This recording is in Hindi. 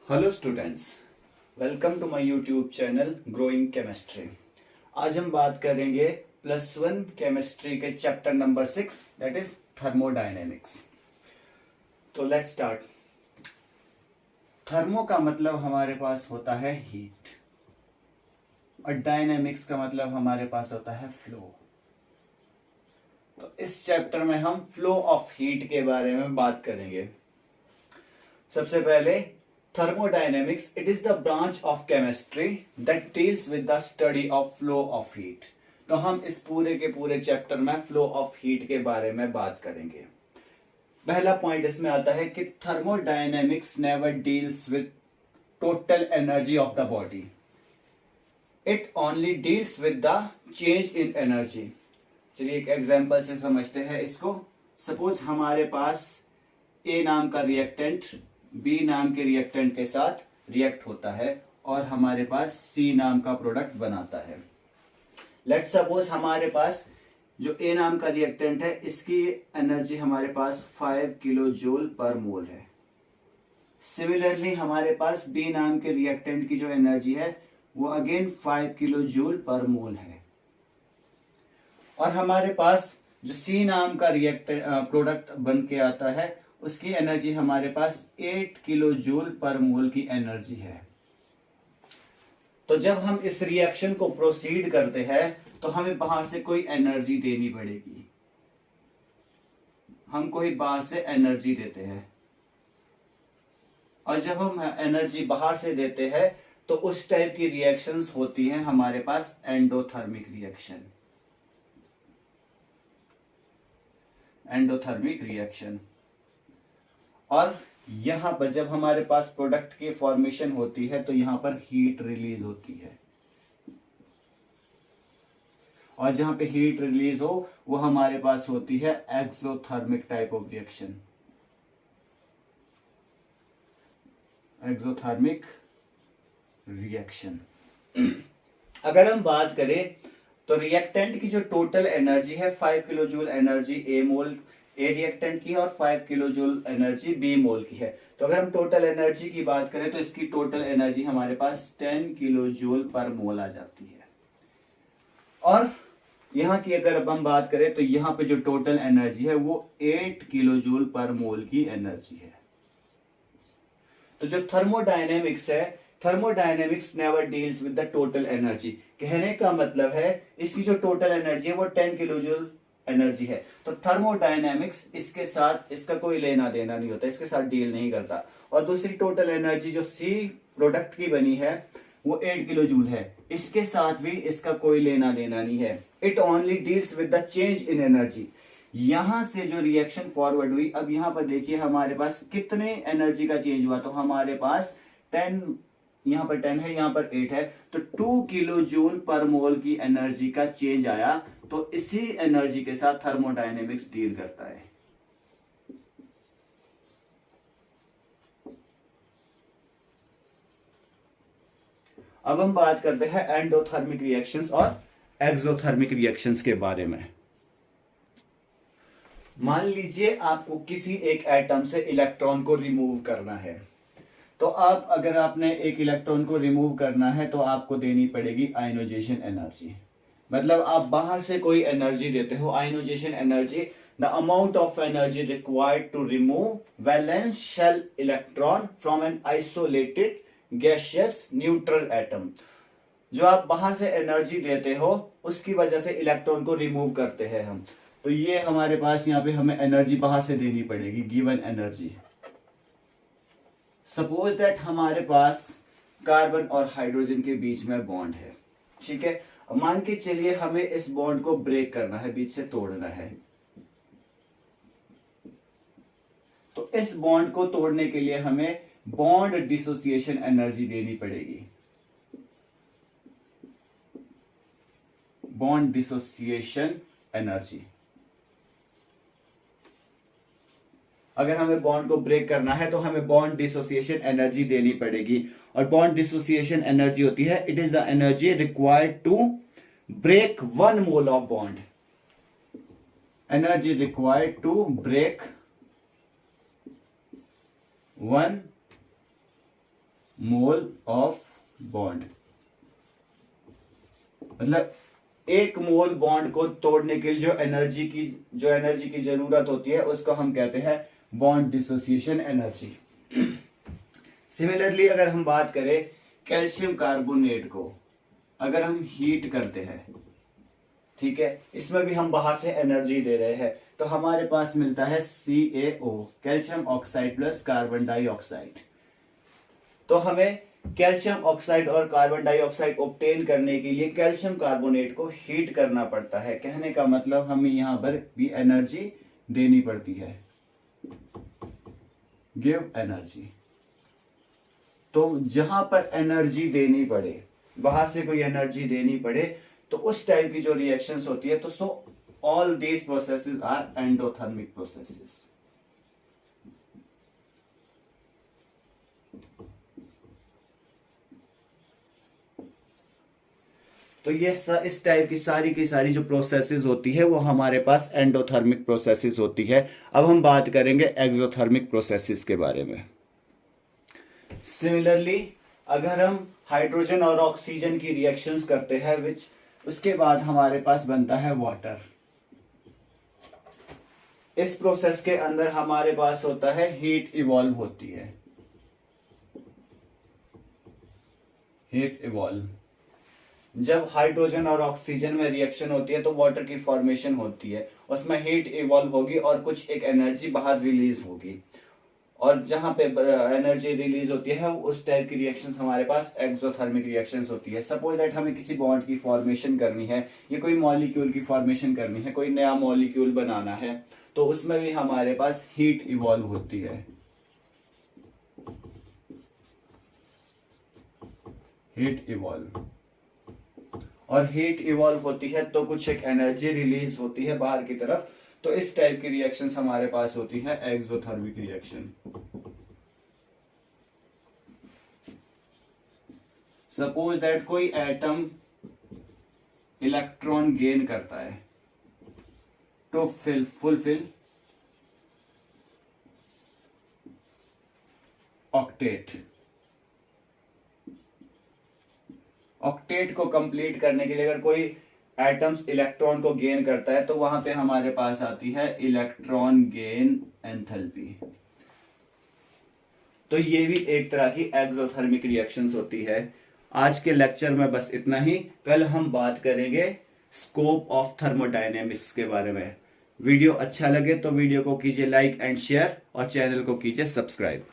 Hello students, welcome to my YouTube channel growing chemistry. आज हम बात करेंगे +1 केमिस्ट्री के chapter number 6 that is thermodynamics. तो लेट्स स्टार्ट। थर्मो का मतलब हमारे पास होता है हीट और डायनेमिक्स का मतलब हमारे पास होता है फ्लो। तो इस चैप्टर में हम फ्लो ऑफ हीट के बारे में बात करेंगे। सबसे पहले thermodynamics, it is the branch of chemistry that deals with the study of flow of heat। तो हम इस पूरे के पूरे चैप्टर में फ्लो ऑफ हीट के बारे में बात करेंगे। पहला पॉइंट इसमें आता है कि thermodynamics never deals with total energy of the body, it only deals with the change in energy. चलिए एक एग्जांपल से समझते हैं इसको। सपोज हमारे पास ए नाम का रिएक्टेंट बी नाम के रिएक्टेंट के साथ रिएक्ट होता है और हमारे पास सी नाम का प्रोडक्ट बनाता है। लेट्स सपोज हमारे पास जो ए नाम का रिएक्टेंट है इसकी एनर्जी हमारे पास 5 किलो जूल पर मोल है। सिमिलरली हमारे पास बी नाम के रिएक्टेंट की जो एनर्जी है वो अगेन 5 किलो जूल पर मोल है। और हमारे पास जो सी नाम का रिएक्टेंट प्रोडक्ट बन के आता है उसकी एनर्जी हमारे पास 8 किलो जूल पर मोल की एनर्जी है। तो जब हम इस रिएक्शन को प्रोसीड करते हैं तो हमें बाहर से कोई एनर्जी देनी पड़ेगी। हम कोई बाहर से एनर्जी देते हैं और जब हम एनर्जी बाहर से देते हैं तो उस टाइप की रिएक्शंस होती हैं हमारे पास एंडोथर्मिक रिएक्शन। Endothermic reaction. और यहां पर जब हमारे पास प्रोडक्ट की फॉर्मेशन होती है तो यहां पर हीट रिलीज होती है और जहां पे हीट रिलीज हो वो हमारे पास होती है exothermic type of reaction. Exothermic reaction. अगर हम बात करें तो रिएक्टेंट की जो टोटल एनर्जी है 5 किलो जूल एनर्जी ए मोल ए रिएक्टेंट की और 5 किलो जूल एनर्जी बी मोल की है। तो अगर हम टोटल एनर्जी की बात करें तो इसकी टोटल एनर्जी हमारे पास 10 किलो जूल पर मोल आ जाती है। और यहां की अगर हम बात करें तो यहां पे जो टोटल एनर्जी है वो 8 किलो जूल पर मोल की एनर्जी है। तो जो थर्मोडायनेमिक्स है, thermodynamics never deals with the total energy. कहने का मतलब है इसकी जो टोटल एनर्जी है वो 10 किलो जूल एनर्जी है। तो थर्मोडायनेमिक्स इसके साथ इसका कोई लेना देना नहीं होता, इसके साथ डील नहीं करता। और दूसरी टोटल एनर्जी जो सी प्रोडक्ट की बनी है वो 8 किलो जूल है, इसके साथ भी इसका कोई लेना देना नहीं है। It only deals with the change in energy. यहां से जो रिएक्शन फॉरवर्ड हुई, अब यहां पर देखिए हमारे पास कितने एनर्जी का चेंज हुआ। तो हमारे पास 10, यहां पर 10 है, यहां पर 8 है, तो 2 किलो जूल पर मोल की एनर्जी का चेंज आया। तो इसी एनर्जी के साथ थर्मोडायनेमिक्स डील करता है। अब हम बात करते हैं एंडोथर्मिक रिएक्शंस और एक्सोथर्मिक रिएक्शंस के बारे में। मान लीजिए आपको किसी एक एटम से इलेक्ट्रॉन को रिमूव करना है। तो अब अगर आपने एक इलेक्ट्रॉन को रिमूव करना है तो आपको देनी पड़ेगी आयोनाइजेशन एनर्जी। मतलब आप बाहर से कोई एनर्जी देते हो, ionisation energy, the amount of energy required to remove valence shell electron from an isolated gaseous neutral atom. जो आप बाहर से एनर्जी देते हो उसकी वजह से इलेक्ट्रॉन को रिमूव करते हैं हम। तो ये हमारे पास यहाँ पे हमें एनर्जी बाहर से देनी पड़ेगी, गिवन एनर्जी। सपोज दैट हमारे पास कार्बन और हाइड्रोजन के बीच में बॉन्ड है, ठीक है। मान के चलिए हमें इस बॉन्ड को ब्रेक करना है, बीच से तोड़ना है। तो इस बॉन्ड को तोड़ने के लिए हमें बॉन्ड डिसोसिएशन एनर्जी देनी पड़ेगी। Bond dissociation energy. अगर हमें बॉन्ड को ब्रेक करना है तो हमें बॉन्ड डिसोसिएशन एनर्जी देनी पड़ेगी। और बॉन्ड डिसोसिएशन एनर्जी होती है, it is the energy required to break 1 mole of bond. Energy required to break 1 mole of bond, मतलब एक मोल बॉन्ड को तोड़ने के लिए जो एनर्जी की जरूरत होती है उसको हम कहते हैं बॉन्ड डिसोसिएशन एनर्जी। सिमिलरली अगर हम बात करें कैल्शियम कार्बोनेट को अगर हम हीट करते हैं, ठीक है, इसमें भी हम बाहर से एनर्जी दे रहे हैं, तो हमारे पास मिलता है CaO, calcium oxide plus carbon dioxide. तो हमें कैल्शियम ऑक्साइड और कार्बन डाइऑक्साइड ऑब्टेन करने के लिए कैल्शियम कार्बोनेट को हीट करना पड़ता है। कहने का मतलब हमें यहां पर भी एनर्जी देनी पड़ती है, गिव एनर्जी। तो जहां पर एनर्जी देनी पड़े, बाहर से कोई एनर्जी देनी पड़े, तो उस टाइप की जो रिएक्शंस होती है, तो so all these processes are endothermic processes. तो ये इस टाइप की सारी जो प्रोसेसेस होती है वो हमारे पास एंडोथर्मिक प्रोसेसेस होती है। अब हम बात करेंगे एक्सोथर्मिक प्रोसेसेस के बारे में। सिमिलरली अगर हम हाइड्रोजन और ऑक्सीजन की रिएक्शंस करते हैं उसके बाद हमारे पास बनता है वाटर। इस प्रोसेस के अंदर हमारे पास होता है हीट इवॉल्व होती है, हीट इवॉल्व। जब हाइड्रोजन और ऑक्सीजन में रिएक्शन होती है तो वाटर की फॉर्मेशन होती है, उसमें हीट इवॉल्व होगी और कुछ एक एनर्जी बाहर रिलीज होगी, और जहां पे एनर्जी रिलीज होती है उस टाइप की रिएक्शंस हमारे पास एक्सोथर्मिक रिएक्शंस होती है। सपोज दैट हमें किसी बॉन्ड की फॉर्मेशन करनी है, या कोई मॉलिक्यूल की फॉर्मेशन करनी है, कोई नया मॉलिक्यूल बनाना है, तो उसमें भी हमारे पास हीट इवॉल्व होती है, हीट इवॉल्व। और हीट इवॉल्व होती है तो कुछ एक एनर्जी रिलीज होती है बाहर की तरफ, तो इस टाइप की रिएक्शंस हमारे पास होती है एक्सोथर्मिक रिएक्शन। सपोज दैट कोई एटम इलेक्ट्रॉन गेन करता है टू फुलफिल ऑक्टेट। ऑक्टेट को कंप्लीट करने के लिए अगर कोई एटम्स इलेक्ट्रॉन को गेन करता है तो वहां पे हमारे पास आती है इलेक्ट्रॉन गेन एंथैल्पी। तो ये भी एक तरह की एक्सोथर्मिक रिएक्शंस होती है। आज के लेक्चर में बस इतना ही। कल हम बात करेंगे स्कोप ऑफ थर्मोडायनेमिक्स के बारे में। वीडियो अच्छा लगे तो वीडियो को कीजिए लाइक एंड शेयर और चैनल को कीजिए सब्सक्राइब।